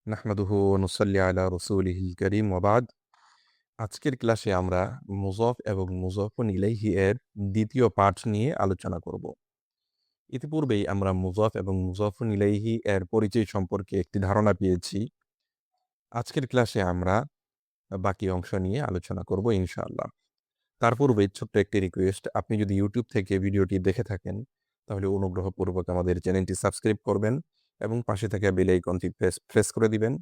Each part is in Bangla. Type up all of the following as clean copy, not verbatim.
নাহমাদুহু ওয়া নুসাল্লি আলা রাসূলিহিল কারীম ওয়া বা'দ। আজকের ক্লাসে আমরা মুযাফ এবং মুযাফুন ইলাইহি এর দ্বিতীয় পাঠ নিয়ে আলোচনা করব। ইতিপূর্বেই আমরা মুযাফ এবং মুযাফুন ইলাইহি এর পরিচয় সম্পর্কে একটি ধারণা পেয়েছি। আজকের ক্লাসে আমরা বাকি অংশ নিয়ে আলোচনা করব ইনশাআল্লাহ। তার পূর্বে ছোট্ট একটি রিকোয়েস্ট, আপনি যদি ইউটিউব থেকে ভিডিওটি দেখে থাকেন তাহলে অনুগ্রহপূর্বক আমাদের চ্যানেলটি সাবস্ক্রাইব করবেন এবং পাশে থাকা বেল আইকনটি প্রেস করে দিবেন,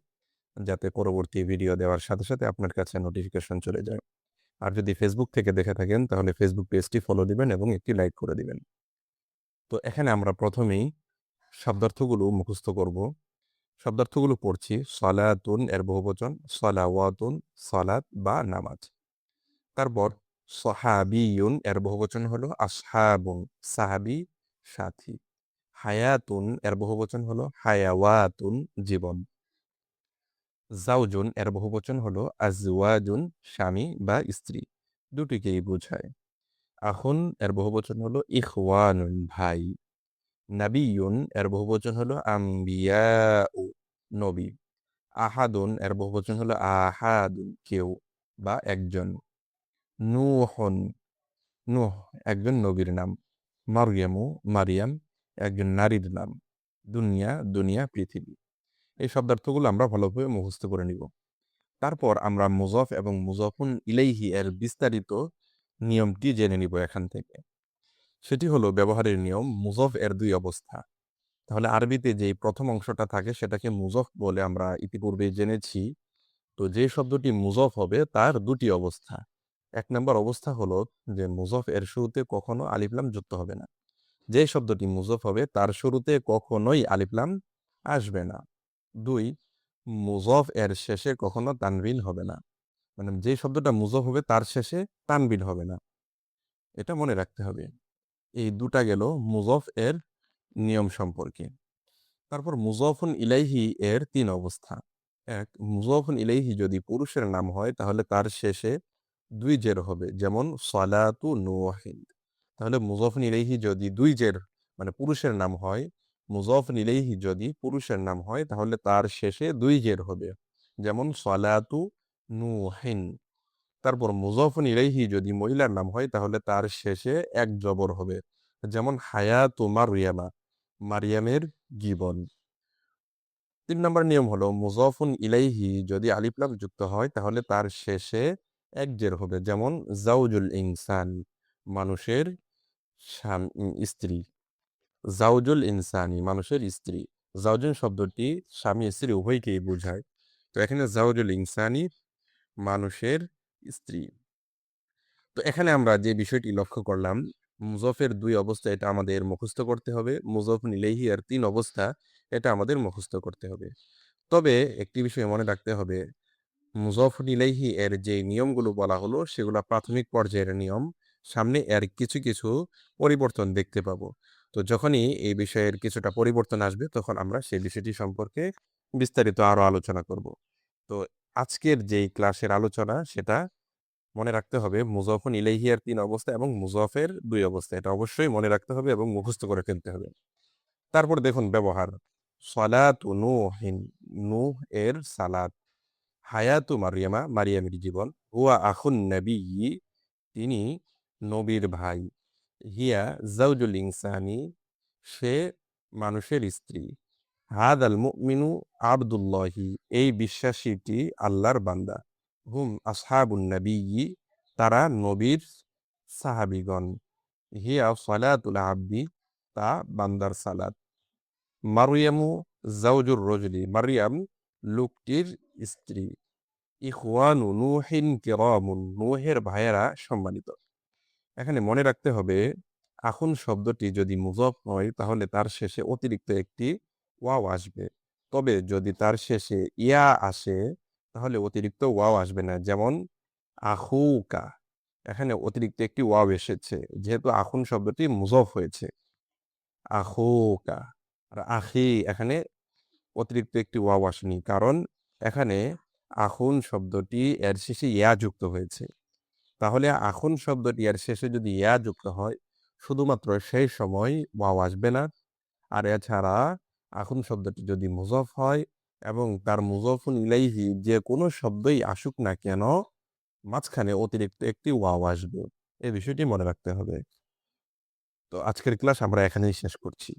যাতে পরবর্তী ভিডিও দেওয়ার সাথে সাথে আপনার কাছে নোটিফিকেশন চলে যায়। আর যদি ফেসবুক থেকে দেখে থাকেন তাহলে ফেসবুক পেজটি ফলো দিবেন এবং একটি লাইক করে দিবেন। তো এখানে আমরা প্রথমেই শব্দার্থগুলো মুখস্থ করব। শব্দার্থগুলো পড়ছি। সালাতুন এর বহুবচন সালাওয়াতুন, সালাত বা নামাজ। তারপর সাহাবিয়ুন এর বহুবচন হলো আসহাবুন, সাহাবী সাথী। হায়াতুন এর বহুবচন হলো হায়াওয়াতুন, জীবন। জাওজুন এর বহুবচন হলো আজওয়াজুন, স্বামী বা স্ত্রী, দুটিকেই বোঝায়। আখুন এর বহুবচন হলো ইখওয়ানুন, ভাই। নাবিয়ুন এর বহুবচন হলো আম্বিয়াউ, নবী। আহাদুন এর বহুবচন হলো আহাদুন, কেউ বা একজন। নূহুন, নূহ একজন নবীর নাম। মারইয়ামু, মারিয়াম একজন নারীর নাম। দুনিয়া, দুনিয়া পৃথিবী। এই শব্দার্থগুলো আমরা ভালোভাবে মুখস্থ করে নিব। তারপর আমরা মুযাফ এবং মুযাফুন ইলাইহি এর বিস্তারিত নিয়মটি জেনে নিব এখান থেকে। সেটি হলো ব্যবহারের নিয়ম। মুযাফ এর দুই অবস্থা। তাহলে আরবিতে যেই প্রথম অংশটা থাকে সেটাকে মুযাফ বলে আমরা ইতিপূর্বেই জেনেছি। তো যে শব্দটি মুযাফ হবে তার দুটি অবস্থা। এক নম্বর অবস্থা হলো যে মুযাফ এর শুরুতে কখনো আলিফ লাম যুক্ত হবে না। যে শব্দটি মুযাফ হবে তার শুরুতে কখনোই আলিফ লাম আসবে না। ২, মুযাফ এর শেষে কখনো তানবিন হবে না। মানে যে শব্দটা মুযাফ হবে তার শেষে তানবিন হবে না। এটা মনে রাখতে হবে। এই দুটা গেল মুযাফ এর নিয়ম সম্পর্কে। তারপর মুযাফুন ইলাইহি এর ৩ অবস্থা। ১, মুযাফুন ইলাইহি যদি পুরুষের নাম হয় তাহলে তার শেষে ২ জের হবে। যেমন সালাতু নূহিন। তাহলে মুযাফুন ইলাইহি যদি ২ জের মানে পুরুষের নাম হয়, মুযাফুন ইলাইহি যদি পুরুষের নাম হয় তাহলে তার শেষে ২ জের হবে। যেমন সালাতু নূহিন। তারপর মুযাফুন ইলাইহি যদি মহিলার নাম হয় তাহলে তার শেষে ১ জবর হবে। যেমন হায়াতু মারইয়ামা, মারিয়ামের জীবন। ৩ নম্বর নিয়ম হলো মুযাফুন ইলাইহি যদি আলিফ লাম যুক্ত হয় তাহলে তার শেষে ১ জের হবে। যেমন জাওজুল ইনসান, মানুষের স্ত্রী। জাওজুল ইনসানি, মানুষের স্ত্রী। জাওজুন শব্দটি স্বামী স্ত্রী উভয়কেই বোঝায়। তো এখানে জাওজুল ইনসানি, মানুষের স্ত্রী। তো এখানে আমরা যে বিষয়টি লক্ষ্য করলাম, মুযাফের ২ অবস্থা এটা আমাদের মুখস্থ করতে হবে। মুযাফুন ইলাইহি এর ৩ অবস্থা এটা আমাদের মুখস্থ করতে হবে। তবে একটি বিষয় মনে রাখতে হবে, মুযাফুন ইলাইহি এর যে নিয়মগুলো বলা হলো সেগুলা প্রাথমিক পর্যায়ের নিয়ম। সামনে এর কিছু, কিছু পরিবর্তন দেখতে পাবো। তো যখনই এই বিষয়ের কিছুটা পরিবর্তন আসবে তখন আমরা সেই বিষয়টি সম্পর্কে বিস্তারিত আরো আলোচনা করব। তো আজকের যেই ক্লাসের আলোচনা সেটা মনে রাখতে হবে মুযাফুন ইলাইহি এর ৩ অবস্থা এবং মুযাফের ২ অবস্থা। এটা অবশ্যই মনে রাখতে হবে এবং মুখস্থ করে ফেলতে হবে। তারপর দেখুন ব্যবহার। সালাতু নূহিন, নূহ এর সালাত। হায়াতু মারিয়ামা, মারিয়ামের জীবন। হুয়া আখুন নাবিয়্যি, তিনি নবীর ভাই। হিয়া জাওজুল ইনসানি, সে মানুষের স্ত্রী। হাদাল মুমিনু আবদুল্লাহি, এই বিশ্বাসীটি আল্লাহর বান্দা। হুম আসহাবুন নাবিয়্যি, তারা নবীর সাহাবীগণ। হিয়া সালাতুল আবদি, তা বান্দার সালাত। মারইয়ামু জাওজুর রজুলি, মারিয়াম লোকটির স্ত্রী। ইখওয়ানু নূহিন কিরামুন, নূহের ভাইয়েরা সম্মানিত। এখানে মনে রাখতে হবে আখুন শব্দটি যদি মুযাফ হয় তাহলে তার শেষে অতিরিক্ত একটি ওয়াও আসবে। তবে যদি তার শেষে ইয়া আসে তাহলে অতিরিক্ত ওয়াও আসবে না। যেমন আখুকা, এখানে অতিরিক্ত একটি ওয়াও এসেছে যেহেতু আখুন শব্দটি মুযাফ হয়েছে। আখুকা আর আখি, এখানে অতিরিক্ত একটি ওয়াও আসেনি, কারণ এখানে আখুন শব্দটি এর শেষে ইয়া যুক্ত হয়েছে। তাহলে আখুন শব্দটি এর শেষে যদি ইয়া যুক্ত হয় শুধুমাত্র সেই সময় ওয়াও আসবে না। আর এছাড়া আখুন শব্দটি যদি মুযাফ হয় এবং তার মুজাফুন ইলাইহি যে কোনো শব্দই আসুক না কেন মাঝখানে অতিরিক্ত একটি ওয়াও আসবে। এই বিষয়টি মনে রাখতে হবে। তো আজকের ক্লাস আমরা এখানেই শেষ করছি।